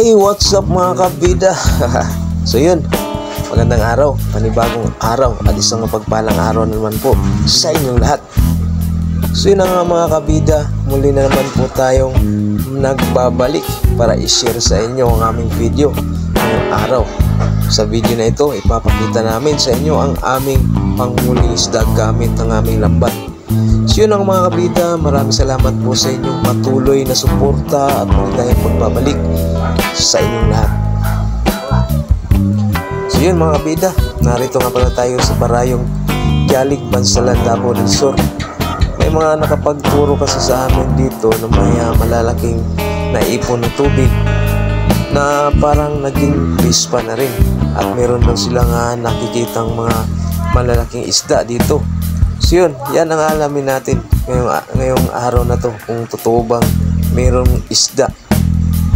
Hey, what's up mga kabida? So yun, magandang araw, panibagong araw at isang mapagpalang araw naman po sa inyong lahat. So yun nga mga kabida, muli na naman po tayong nagbabalik para i-share sa inyo ang aming video ngayong araw. Sa video na ito, ipapakita namin sa inyo ang aming panghuling isda gamit ng aming lambat. So yun ang mga kabida, maraming salamat po sa inyong patuloy na suporta at maligayang pagbabalik sa inyong lahat. So yun mga kabida, narito nga pala tayo sa Barayong Kialig, Bansalan, Davao del Sur. May mga nakapagturo kasi sa amin dito na may malalaking naipon na tubig na parang naging pispa na rin, at meron lang silang nakikitang mga malalaking isda dito. So yun, yan ang alamin natin ngayong araw na to, kung totoo bang mayroong isda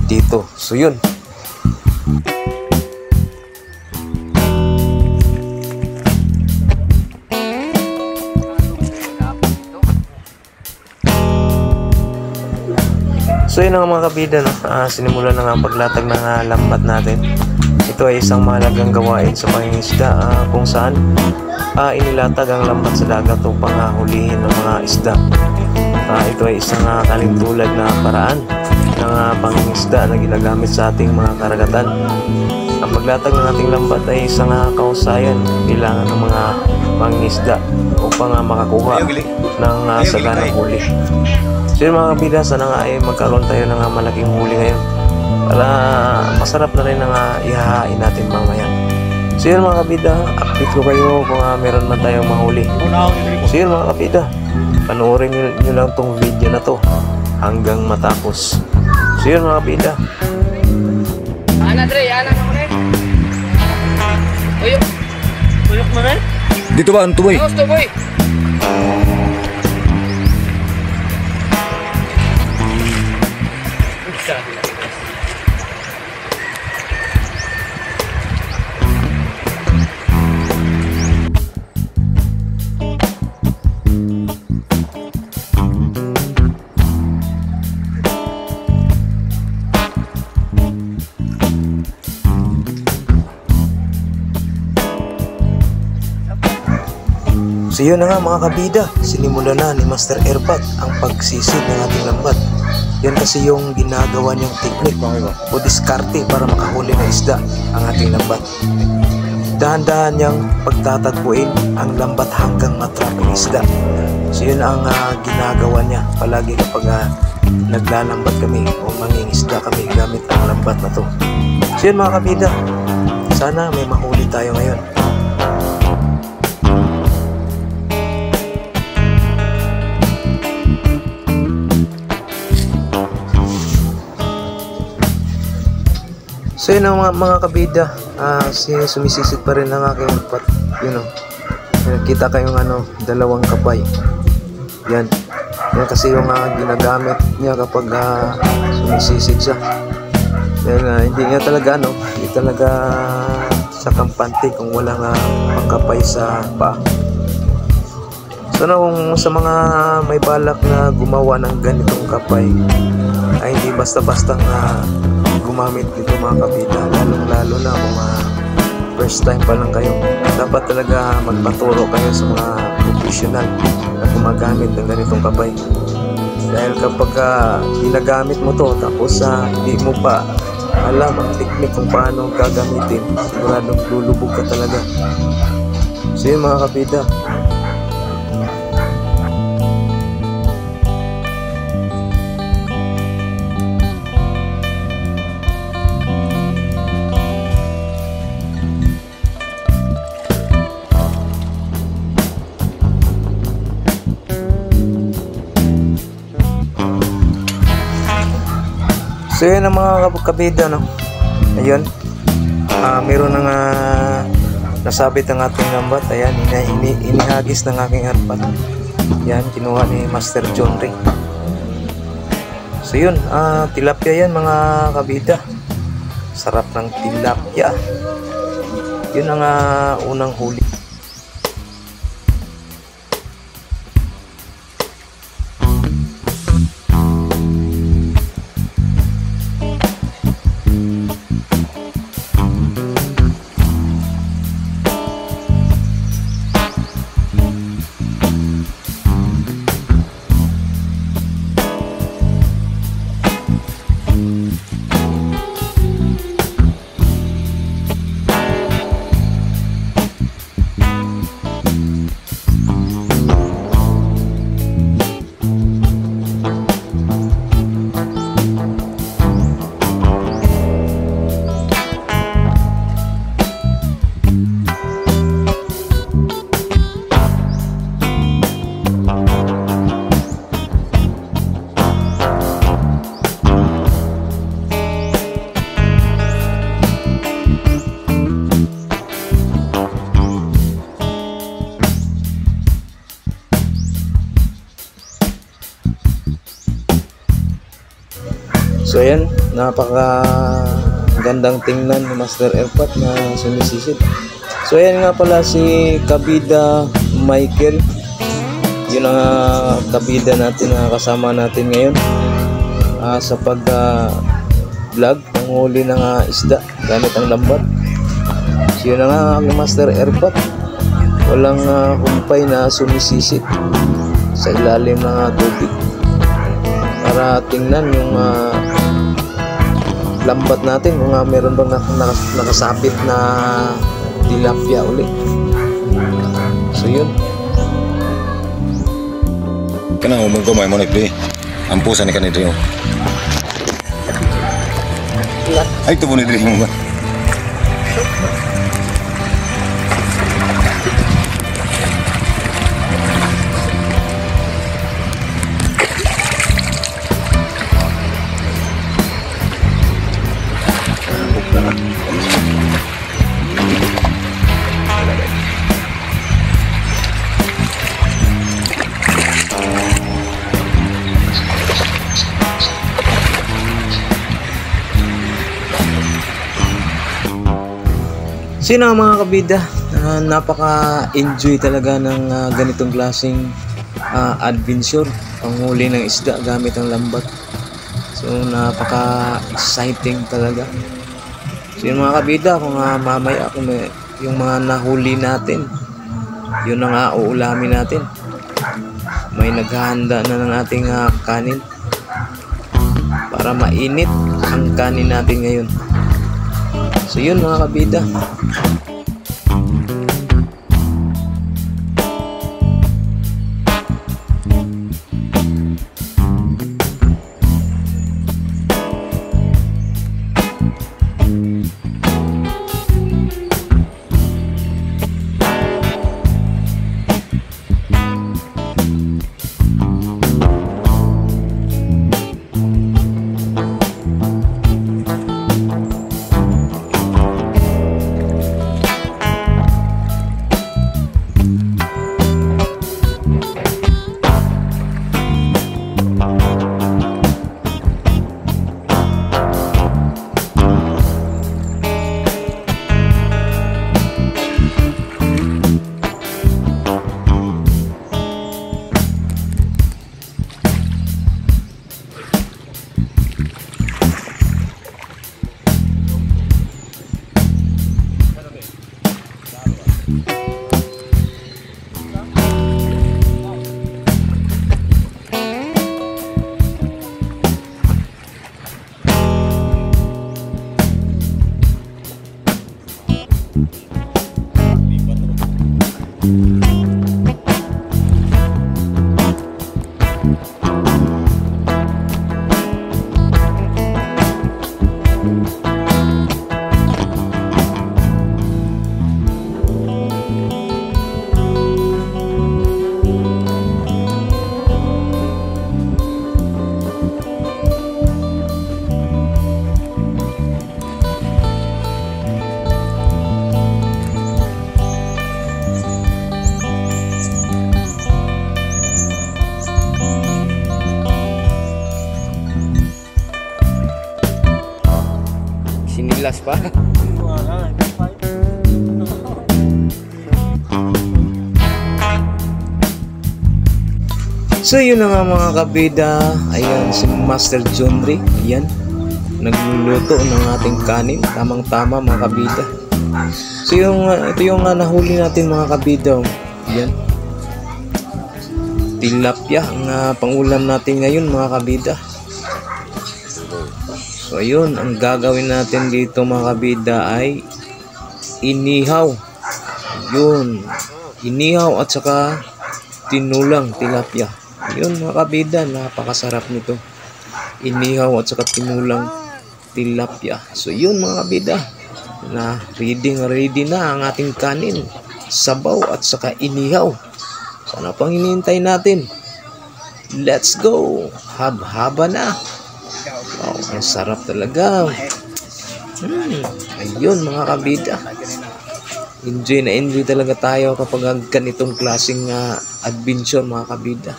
dito. So yun. So yun ang mga kabida, no? Sinimulan na nga ang paglatag ng lambat natin. Ito ay isang mahalagang gawain sa pangingisda, kung saan inilatag ang lambat sa dagat upang hulihin ng mga isda. Ito ay isang kalintulad na paraan ng pangingisda na ginagamit sa ating mga karagatan. Ang paglatag ng ating lambat ay isang kausayan kailangan ng mga pangingisda upang makakuha ng saganang huli. So yun mga kabida, sana nga ay magkaroon tayo ng malaking huli ngayon para masarap na rin ang ihahain natin mamaya. So yun mga kabida, update ko kayo kung meron man tayong mahuli. So yun mga kabida, panoorin nyo lang tong video na to hanggang matapos. So yun mga kabida. Ana Dre, ana mo rin. Uyok. Uyok mo rin? Dito ba ang tuboy? Gusto boy. So yun na nga mga kabida, sinimula na ni Master Airbat ang pagsisid ng ating lambat. Yan kasi yung ginagawa niyang technique o diskarte para makahuli na isda ang ating lambat. Dahan-dahan niyang pagtatagpuin ang lambat hanggang matrap ang isda. So yun ang ginagawa niya palagi kapag naglalambat kami o mangingisda kami gamit ang lambat na to. So yun mga kabida, sana may mahuli tayo ngayon. So yun ang mga kabida, sumisisid pa rin ang aking lambat. Yun o, nakita kayong dalawang kapay. Yan kasi yung ginagamit niya kapag sumisisid siya. Dahil hindi nga talaga hindi talaga sa kampante kung walang pangkapay sa paa. So kung sa mga may balak na gumawa ng ganitong kapay, ay hindi basta-bastang gumamit nito mga kabida, lalo na kung first time pa lang kayo. Dapat talaga magpaturo kayo sa mga professional na gumagamit ng ganitong kapay. Dahil kapag ginagamit mo to tapos hindi mo pa alam ang technique kung paano gagamitin, siguradong lulubog ka talaga. So yun mga kabida. So yun ang mga kabida, ayun, meron ng nasabit ang ating lambat. Ayan, inihagis ng aking harpat. Yan, kinuha ni Master John Ray. So yun, tilapia yan mga kabida. Sarap ng tilapia. Yun ang unang huli. So ayan, napaka gandang tingnan ni Master Airpot na sumisisid. So ayan nga pala si Kabida Michael. Yun ang kabida natin na kasama natin ngayon sa pag vlog, panghuli ng isda gamit ang lambat. So yun nga ang Master Airpot. Walang humpay na sumisisid sa ilalim ng tubig para tingnan yung lambat natin kung meron bang nakasapit na tilapia ulit. So yun. Kana umong ko may monik di. Ampusan ni kanito yo. Ay to mo ni diri mo. Sino ang mga kabida? Napaka-enjoy talaga ng ganitong klaseng adventure, panghuli ng isda gamit ang lambat. So napaka-exciting talaga. So yung mga kabida, kung mamaya kung yung mga nahuli natin, yun ang uulamin natin. May naghahanda na ng ating kanin para mainit ang kanin natin ngayon. So yun mga kabida. Sinilas pa. So yun na nga mga kabida. Ayan si Master John Ray. Ayan, nagluluto ng ating kanin. Tamang tama mga kabida. So ito yung nahuli natin mga kabida. Ayan, tilapia ang pangulam natin ngayon mga kabida. So ayun, ang gagawin natin dito mga kabida ay inihaw. Yun, inihaw at saka tinulang tilapia. Yun mga kabida, napakasarap nito. Inihaw at saka tinulang tilapia. So yun mga kabida, na ready na ang ating kanin, sabaw at saka inihaw. Sana pang hinihintay natin. Let's go, haba na. Wow, ang sarap talaga. Ayun mga kabida, enjoy na enjoy talaga tayo kapag ganitong klaseng adventure mga kabida.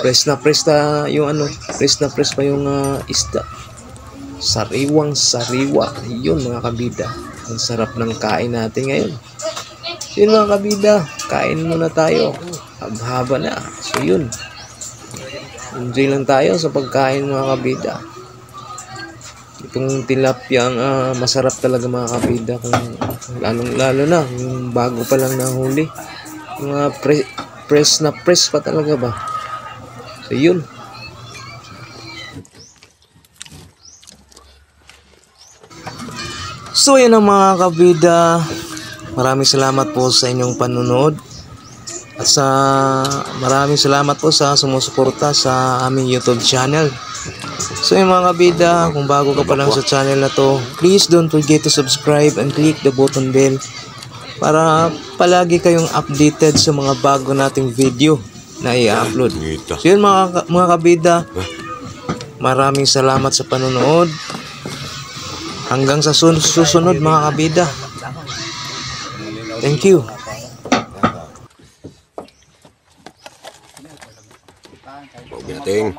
Press na yung ano, press pa yung isda. Sariwang sariwa. Yun mga kabida. Ang sarap ng kain natin ngayon. So yun mga kabida, kain muna tayo. Haba na. So yun. Enjoy lang tayo sa pagkain mga kabida. Itong tilapia masarap talaga mga kabida, kung lalo na yung bago pa lang nahuli. Yung press pa talaga ba. So yun. So yan ang mga kabida. Maraming salamat po sa inyong panunood. At maraming salamat po sa sumusuporta sa aming YouTube channel. So yung mga kabida, kung bago ka pa lang sa channel na to, please don't forget to subscribe and click the button bell para palagi kayong updated sa mga bago nating video na i-upload. So yun mga kabida, maraming salamat sa panonood. Hanggang sa susunod mga kabida. Thank you. Huwag natin.